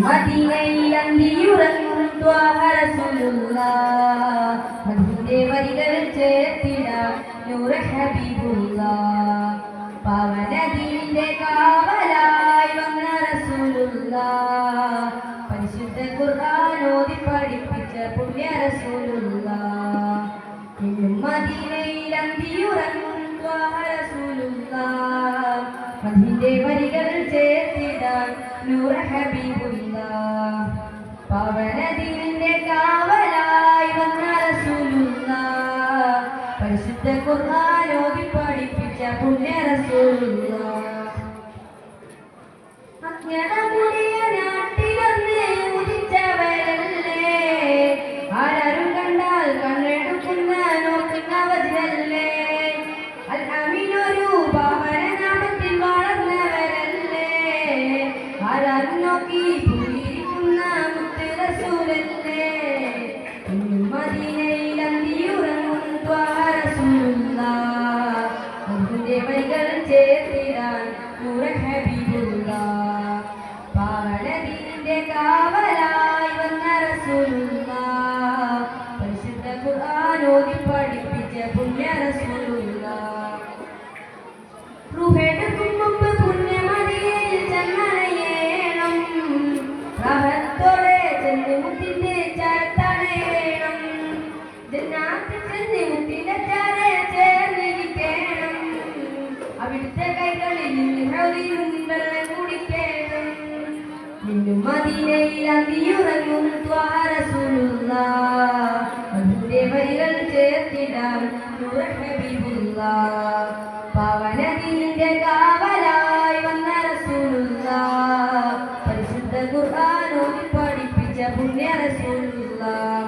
മദീനയിൽ അന്തിയുറങ്ങും ത്വാഹ റസൂലുള്ളാഹ് മദീനയുടെ വരികൾ ചേർത്തിടാം നൂറ ഹബീബുള്ളാഹ് പാവനദീനിന്റെ കാവലായി വന്ന റസൂലുള്ളാഹ് പരിശുദ്ധ ഖുർആൻ ഓതി പഠിപ്പിച്ച പുണ്യ റസൂലുള്ളാഹ് മദീനയിൽ അന്തിയുറങ്ങും ത്വാഹ റസൂലുള്ളാഹ് മദീനയുടെ വരികൾ ചേർത്തിടാം നൂറ ഹബീബുള്ളാഹ് പാവനദീനിന്റെ കാവലായി വന്ന റസൂലുള്ളാഹ് പരിശുദ്ധ ഖുർആൻ ഓതി പഠിപ്പിച്ച പുണ്യ റസൂലുള്ളാഹ് അജ്ഞാനമുടിയ നാട്ടിലൊന്ന് ഉദിച്ചവരല്ലേ ആരും കണ്ടാൽ കണ്ണെടുക്കുന്ന നോക്കുന്നവരല്ലേ അൽ അമീനൊരു പാവന നാമത്തിൽ വളർന്നവരല്ലേ ആരും നോക്കി പുള്ളിയിരിക്കുന്ന മുത്ത് റസൂലല്ലേ മദീനയിൽ അന്തിയുറങ്ങും ത്വാഹ റസൂലുള്ളാഹ് അതിന്റെ വരികൾ ചേർത്തിടാൻ നൂറ ഹബീബുള്ളാഹ് പാവനദീനിന്റെ കാവലായി വന്ന റസൂലുള്ളാഹ് പരിശുദ്ധ ഖുർആൻ ഓതി പഠിപ്പിച്ച പുണ്യ റസൂലുള്ളാഹ് റുഹെടുക്കും മുമ്പ് പുണ്യമദിയിൽ ചെന്നണയേണം റഹത്തോടെ ചെന്നുമുത്തിന്റെ ചാരത്തണയേണം ജന്നാത്തിൽ ചെന്നുമുത്തിന്റെ ചാരെ ചേർന്നിരിക്കണം അവിടുത്തെ കൈകളിൽ ഹൗലിലും വെള്ളം കുടിക്കണം നിന്നും മദീനയിൽ അന്തിയുറങ്ങും ത്വാഹ റസൂലുള്ളാഹ് അതിന്റെ വരികൾ ചേർത്തിടാം നൂറ ഹബീബുള്ളാഹ് പാവനദീനിന്റെ കാവലായി വന്ന റസൂലുള്ളാഹ് പരിശുദ്ധ ഖുർആൻ ഓതി പഠിപ്പിച്ച പുണ്യ റസൂലുള്ളാഹ്